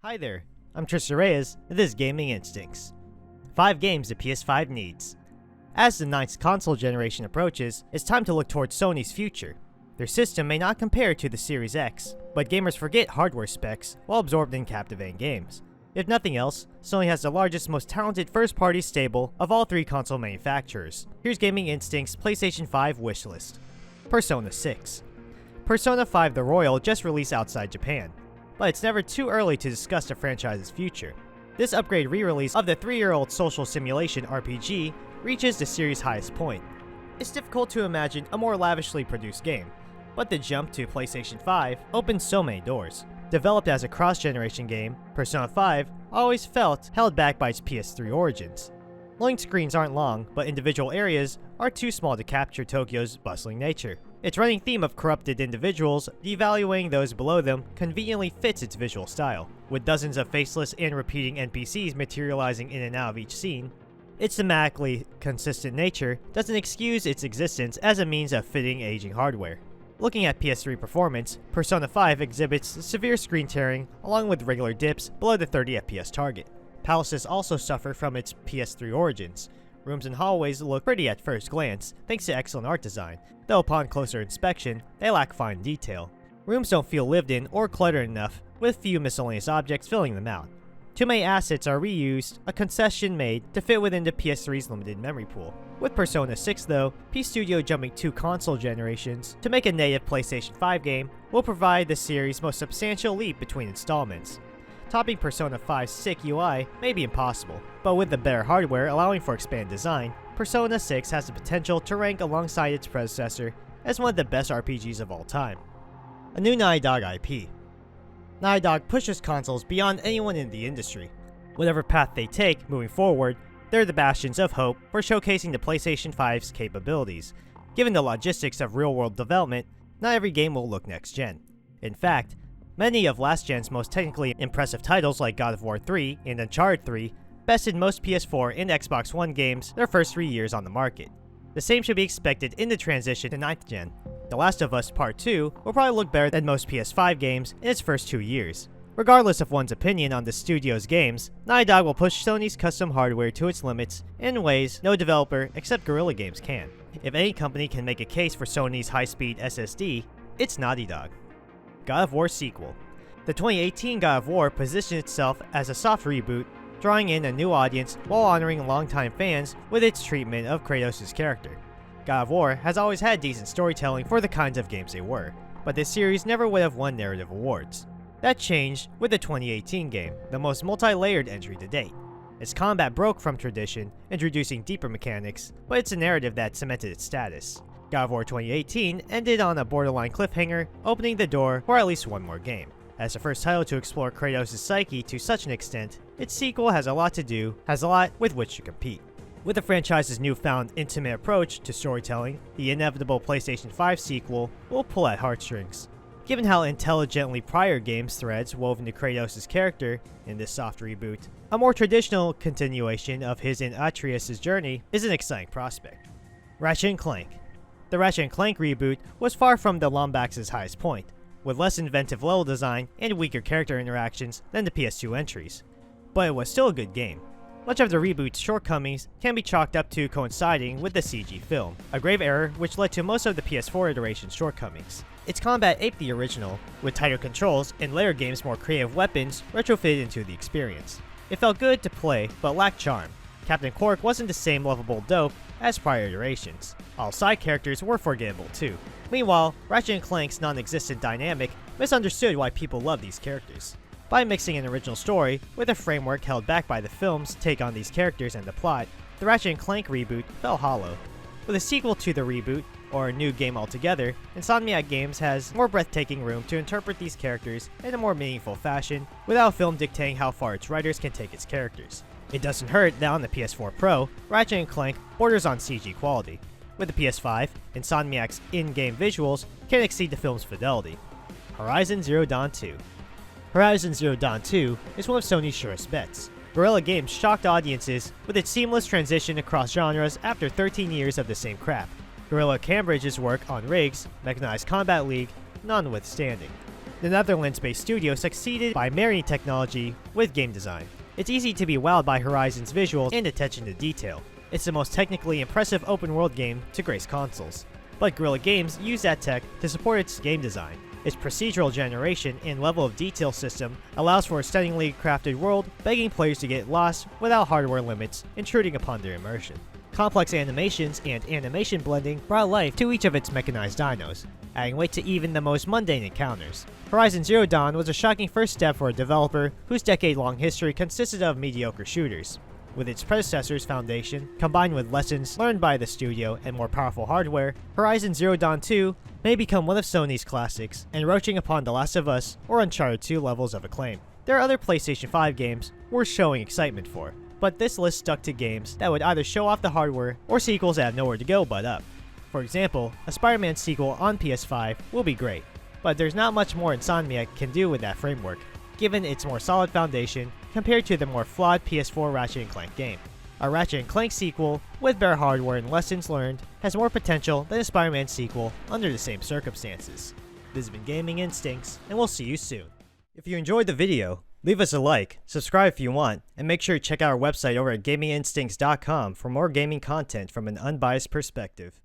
Hi there, I'm Tristan Reyes, and this is Gaming Instincts. 5 games the PS5 needs. As the 9th console generation approaches, it's time to look towards Sony's future. Their system may not compare to the Series X, but gamers forget hardware specs while absorbed in captivating games. If nothing else, Sony has the largest, most talented first-party stable of all 3 console manufacturers. Here's Gaming Instincts' PlayStation 5 wishlist. Persona 6. Persona 5 The Royal just released outside Japan, but it's never too early to discuss the franchise's future. This upgrade re-release of the 3-year-old social simulation RPG reaches the series' highest point. It's difficult to imagine a more lavishly produced game, but the jump to PlayStation 5 opens so many doors. Developed as a cross-generation game, Persona 5 always felt held back by its PS3 origins. Loading screens aren't long, but individual areas are too small to capture Tokyo's bustling nature. Its running theme of corrupted individuals devaluing those below them conveniently fits its visual style, with dozens of faceless and repeating NPCs materializing in and out of each scene. Its thematically consistent nature doesn't excuse its existence as a means of fitting aging hardware. Looking at PS3 performance, Persona 5 exhibits severe screen tearing along with regular dips below the 30 FPS target. Palaces also suffer from its PS3 origins. Rooms and hallways look pretty at first glance thanks to excellent art design, though upon closer inspection, they lack fine detail. Rooms don't feel lived in or cluttered enough, with few miscellaneous objects filling them out. Too many assets are reused, a concession made to fit within the PS3's limited memory pool. With Persona 6 though, P Studio jumping 2 console generations to make a native PlayStation 5 game will provide the series' most substantial leap between installments. Topping Persona 5's sick UI may be impossible, but with the better hardware allowing for expanded design, Persona 6 has the potential to rank alongside its predecessor as one of the best RPGs of all time. A new Naughty Dog IP. Naughty Dog pushes consoles beyond anyone in the industry. Whatever path they take moving forward, they're the bastions of hope for showcasing the PlayStation 5's capabilities. Given the logistics of real-world development, not every game will look next-gen. In fact, many of last gen's most technically impressive titles like God of War 3 and Uncharted 3 bested most PS4 and Xbox One games their first 3 years on the market. The same should be expected in the transition to 9th gen. The Last of Us Part 2 will probably look better than most PS5 games in its first 2 years. Regardless of one's opinion on the studio's games, Naughty Dog will push Sony's custom hardware to its limits in ways no developer except Guerrilla Games can. If any company can make a case for Sony's high-speed SSD, it's Naughty Dog. God of War sequel. The 2018 God of War positioned itself as a soft reboot, drawing in a new audience while honoring longtime fans with its treatment of Kratos' character. God of War has always had decent storytelling for the kinds of games they were, but this series never would have won narrative awards. That changed with the 2018 game, the most multi-layered entry to date. Its combat broke from tradition, introducing deeper mechanics, but it's a narrative that cemented its status. God of War 2018 ended on a borderline cliffhanger, opening the door for at least one more game. As the first title to explore Kratos' psyche to such an extent, its sequel has a lot with which to compete. With the franchise's newfound intimate approach to storytelling, the inevitable PlayStation 5 sequel will pull at heartstrings. Given how intelligently prior games' threads wove into Kratos' character in this soft reboot, a more traditional continuation of his and Atreus' journey is an exciting prospect. Ratchet Clank. The Ratchet Clank reboot was far from the Lombax's highest point, with less inventive level design and weaker character interactions than the PS2 entries. But it was still a good game. Much of the reboot's shortcomings can be chalked up to coinciding with the CG film, a grave error which led to most of the PS4 iteration's shortcomings. Its combat aped the original, with tighter controls and later game's more creative weapons retrofitted into the experience. It felt good to play, but lacked charm. Captain Quark wasn't the same lovable dope as prior iterations. All side characters were forgettable too. Meanwhile, Ratchet & Clank's non-existent dynamic misunderstood why people love these characters. By mixing an original story with a framework held back by the film's take on these characters and the plot, the Ratchet & Clank reboot fell hollow. With a sequel to the reboot, or a new game altogether, Insomniac Games has more breathtaking room to interpret these characters in a more meaningful fashion without film dictating how far its writers can take its characters. It doesn't hurt that on the PS4 Pro, Ratchet & Clank borders on CG quality. With the PS5, Insomniac's in-game visuals can exceed the film's fidelity. Horizon Zero Dawn 2. Horizon Zero Dawn 2 is one of Sony's surest bets. Guerrilla Games shocked audiences with its seamless transition across genres after 13 years of the same crap. Guerrilla Cambridge's work on rigs, Mechanized Combat League, notwithstanding. The Netherlands-based studio succeeded by marrying technology with game design. It's easy to be wowed by Horizon's visuals and attention to detail. It's the most technically impressive open-world game to grace consoles. But Guerrilla Games used that tech to support its game design. Its procedural generation and level of detail system allows for a stunningly crafted world, begging players to get lost without hardware limits intruding upon their immersion. Complex animations and animation blending brought life to each of its mechanized dinos, adding weight to even the most mundane encounters. Horizon Zero Dawn was a shocking first step for a developer whose decade-long history consisted of mediocre shooters. With its predecessor's foundation, combined with lessons learned by the studio and more powerful hardware, Horizon Zero Dawn 2 may become one of Sony's classics, encroaching upon The Last of Us or Uncharted 2 levels of acclaim. There are other PlayStation 5 games worth showing excitement for, but this list stuck to games that would either show off the hardware or sequels that have nowhere to go but up. For example, a Spider-Man sequel on PS5 will be great, but there's not much more Insomniac can do with that framework, given its more solid foundation compared to the more flawed PS4 Ratchet Clank game. A Ratchet Clank sequel, with better hardware and lessons learned, has more potential than a Spider-Man sequel under the same circumstances. This has been Gaming Instincts, and we'll see you soon. If you enjoyed the video, leave us a like, subscribe if you want, and make sure to check out our website over at gaminginstincts.com for more gaming content from an unbiased perspective.